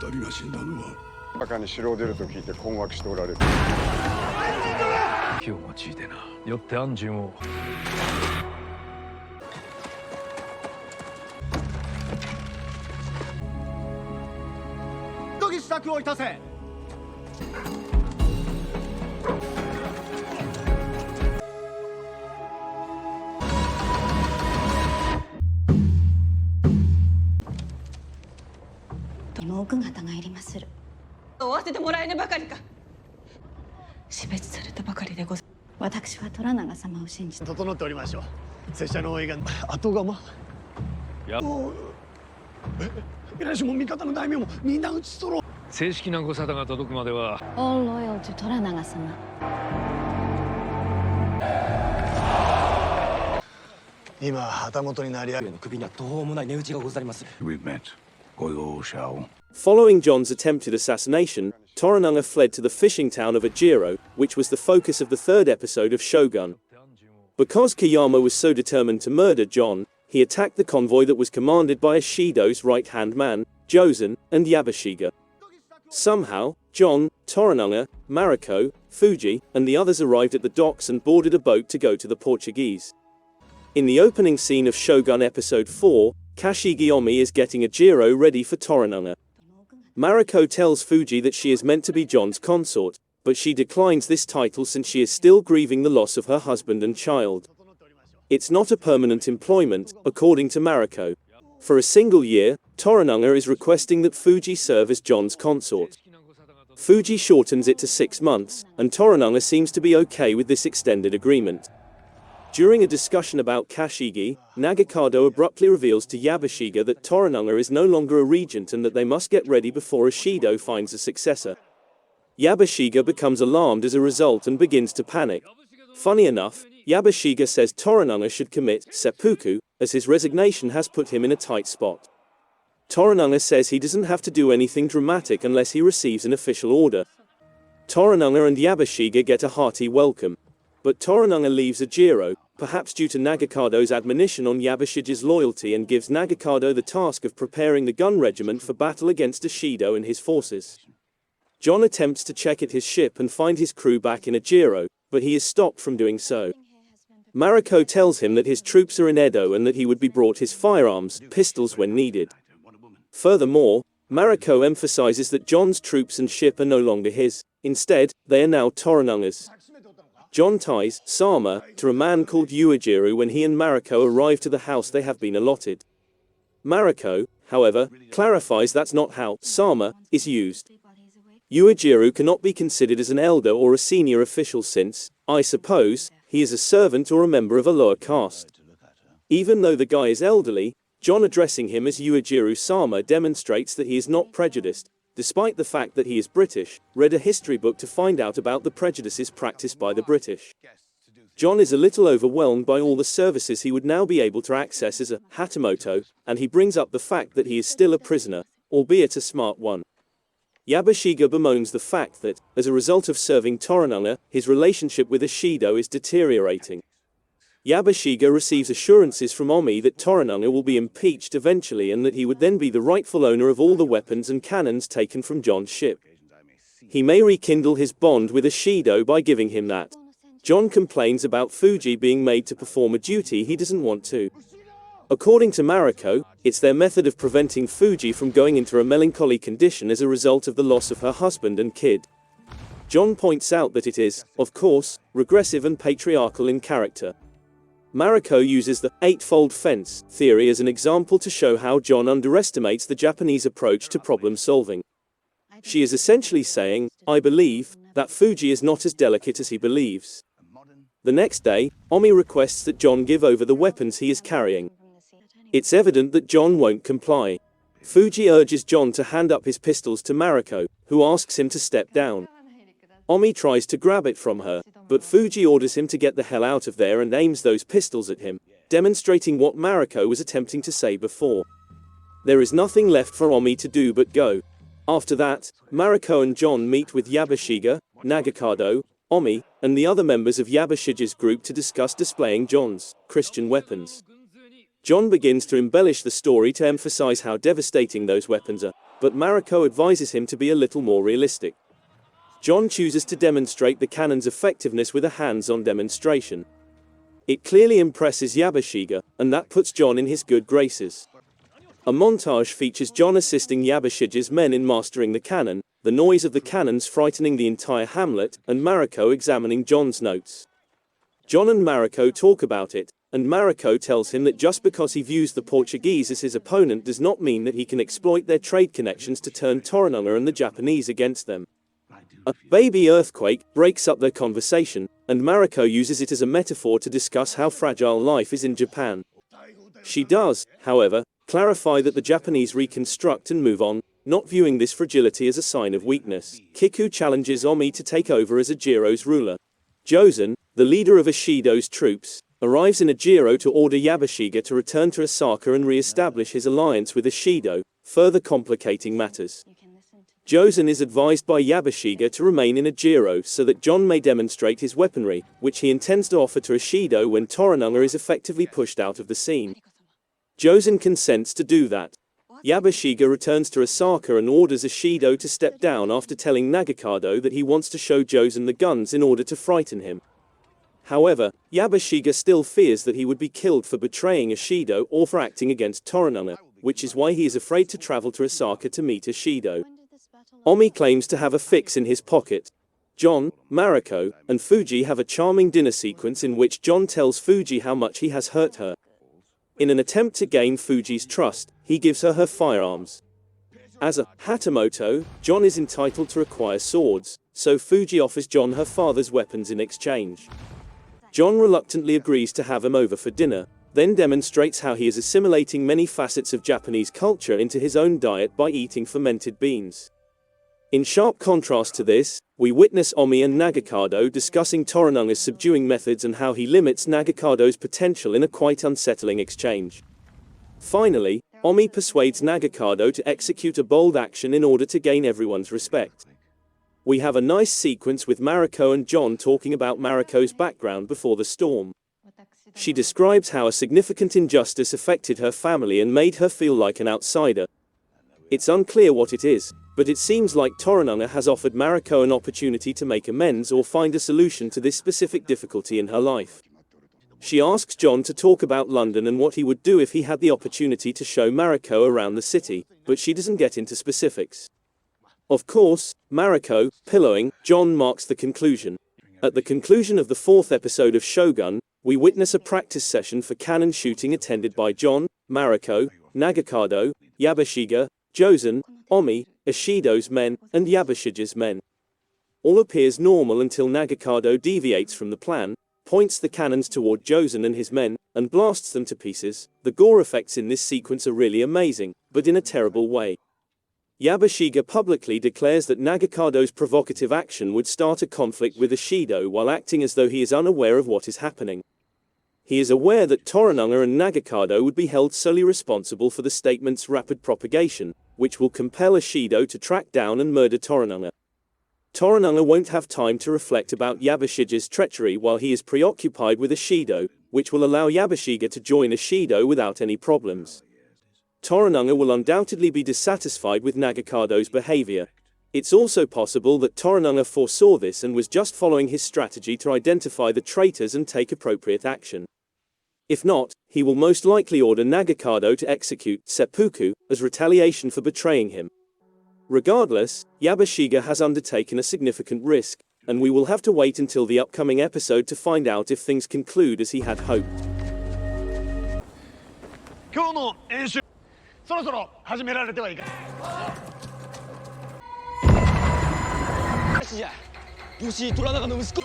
二人が死んだのは中に城を出ると聞いて困惑しておられる。火を用いてな、よって安順を。どぎ支度をいたせ。も奥方がいりまする。追わせてもらえぬばかりか。死別されたばかりでござ。私は虎長様を信じて整っておりましょう。拙者の応援が後釜。皆しも味方の大名もみんな討ち取ろう。正式なご沙汰が届くまでは。All loyal to 虎長様。今旗本になりある。首には途方もない値打ちがございます。We've met. We all shall. Following John's attempted assassination, Toranaga fled to the fishing town of Ajiro, which was the focus of the third episode of Shogun. Because Kayama was so determined to murder John, he attacked the convoy that was commanded by Ishido's right-hand man, Jozen, and Yabashiga. Somehow, John, Toranaga, Mariko, Fuji, and the others arrived at the docks and boarded a boat to go to the Portuguese. In the opening scene of Shogun Episode 4, Kashigi Omi is getting Ajiro ready for Toranaga. Mariko tells Fuji that she is meant to be John's consort, but she declines this title since she is still grieving the loss of her husband and child. It's not a permanent employment, according to Mariko. For a single year, Toranaga is requesting that Fuji serve as John's consort. Fuji shortens it to 6 months, and Toranaga seems to be okay with this extended agreement. During a discussion about Kashigi, Nagakado abruptly reveals to Yabashiga that Toranaga is no longer a regent and that they must get ready before Ishido finds a successor. Yabashiga becomes alarmed as a result and begins to panic. Funny enough, Yabashiga says Toranaga should commit seppuku, as his resignation has put him in a tight spot. Toranaga says he doesn't have to do anything dramatic unless he receives an official order. Toranaga and Yabashiga get a hearty welcome. But Toranaga leaves Ajiro, perhaps due to Nagakado's admonition on Yabashiga's loyalty, and gives Nagakado the task of preparing the gun regiment for battle against Ishido and his forces. John attempts to check at his ship and find his crew back in Ajiro, but he is stopped from doing so. Mariko tells him that his troops are in Edo and that he would be brought his firearms, pistols when needed. Furthermore, Mariko emphasizes that John's troops and ship are no longer his. Instead, they are now Toranaga's. John ties Sama to a man called Uejiru when he and Mariko arrive to the house they have been allotted. Mariko, however, clarifies that's not how Sama is used. Uejiru cannot be considered as an elder or a senior official since, I suppose, he is a servant or a member of a lower caste. Even though the guy is elderly, John addressing him as Uejiru Sama demonstrates that he is not prejudiced, despite the fact that he is British, read a history book to find out about the prejudices practiced by the British. John is a little overwhelmed by all the services he would now be able to access as a Hatamoto, and he brings up the fact that he is still a prisoner, albeit a smart one. Yabashiga bemoans the fact that, as a result of serving Toranaga, his relationship with Ishido is deteriorating. Yabashiga receives assurances from Omi that Toranaga will be impeached eventually and that he would then be the rightful owner of all the weapons and cannons taken from John's ship. He may rekindle his bond with Ishido by giving him that. John complains about Fuji being made to perform a duty he doesn't want to. According to Mariko, it's their method of preventing Fuji from going into a melancholy condition as a result of the loss of her husband and kid. John points out that it is, of course, regressive and patriarchal in character. Mariko uses the Eightfold fence theory as an example to show how John underestimates the Japanese approach to problem solving. She is essentially saying, I believe, that Fuji is not as delicate as he believes. The next day, Omi requests that John give over the weapons he is carrying. It's evident that John won't comply. Fuji urges John to hand up his pistols to Mariko, who asks him to step down. Omi tries to grab it from her, but Fuji orders him to get the hell out of there and aims those pistols at him, demonstrating what Mariko was attempting to say before. There is nothing left for Omi to do but go. After that, Mariko and John meet with Yabashiga, Nagakado, Omi, and the other members of Yabashiga's group to discuss displaying John's Christian weapons. John begins to embellish the story to emphasize how devastating those weapons are. but Mariko advises him to be a little more realistic. John chooses to demonstrate the cannon's effectiveness with a hands-on demonstration. It clearly impresses Yabashige, and that puts John in his good graces. A montage features John assisting Yabashige's men in mastering the cannon, the noise of the cannons frightening the entire hamlet, and Mariko examining John's notes. John and Mariko talk about it, and Mariko tells him that just because he views the Portuguese as his opponent does not mean that he can exploit their trade connections to turn Toranaga and the Japanese against them. A baby earthquake breaks up their conversation, and Mariko uses it as a metaphor to discuss how fragile life is in Japan. She does, however, clarify that the Japanese reconstruct and move on, not viewing this fragility as a sign of weakness. Kiku challenges Omi to take over as Ajiro's ruler. Jozen, the leader of Ishido's troops, arrives in Ajiro to order Yabashige to return to Osaka and re-establish his alliance with Ishido, further complicating matters. Jozen is advised by Yabashige to remain in Ajiro so that John may demonstrate his weaponry, which he intends to offer to Ishido when Toranaga is effectively pushed out of the scene. Jozen consents to do that. Yabashige returns to Osaka and orders Ishido to step down after telling Nagakado that he wants to show Jozen the guns in order to frighten him. However, Yabashige still fears that he would be killed for betraying Ishido or for acting against Toranaga, which is why he is afraid to travel to Osaka to meet Ishido. Omi claims to have a fix in his pocket. John, Mariko, and Fuji have a charming dinner sequence in which John tells Fuji how much he has hurt her. In an attempt to gain Fuji's trust, he gives her firearms. As a Hatamoto, John is entitled to acquire swords, so Fuji offers John her father's weapons in exchange. John reluctantly agrees to have him over for dinner, then demonstrates how he is assimilating many facets of Japanese culture into his own diet by eating fermented beans. In sharp contrast to this, we witness Omi and Nagakado discussing Toranaga's subduing methods and how he limits Nagakado's potential in a quite unsettling exchange. Finally, Omi persuades Nagakado to execute a bold action in order to gain everyone's respect. We have a nice sequence with Mariko and John talking about Mariko's background before the storm. She describes how a significant injustice affected her family and made her feel like an outsider. It's unclear what it is, but it seems like Toranaga has offered Mariko an opportunity to make amends or find a solution to this specific difficulty in her life. She asks John to talk about London and what he would do if he had the opportunity to show Mariko around the city, but she doesn't get into specifics. Of course, Mariko, pillowing, John marks the conclusion. At the conclusion of the 4th episode of Shogun, we witness a practice session for cannon shooting attended by John, Mariko, Nagakado, Yabashige, Jozen, Omi, Ishido's men, and Yabashige's men. All appears normal until Nagakado deviates from the plan, points the cannons toward Jozen and his men, and blasts them to pieces. The gore effects in this sequence are really amazing, but in a terrible way. Yabashige publicly declares that Nagakado's provocative action would start a conflict with Ishido while acting as though he is unaware of what is happening. He is aware that Toranaga and Nagakado would be held solely responsible for the statement's rapid propagation, which will compel Ishido to track down and murder Toranaga. Toranaga won't have time to reflect about Yabashige's treachery while he is preoccupied with Ishido, which will allow Yabashige to join Ishido without any problems. Toranaga will undoubtedly be dissatisfied with Nagakado's behavior. It's also possible that Toranaga foresaw this and was just following his strategy to identify the traitors and take appropriate action. If not, he will most likely order Nagakado to execute seppuku as retaliation for betraying him. Regardless, Yabashige has undertaken a significant risk, and we will have to wait until the upcoming episode to find out if things conclude as he had hoped. 今日の演習そろそろ始められてはいかよしじゃ吉井虎長の息子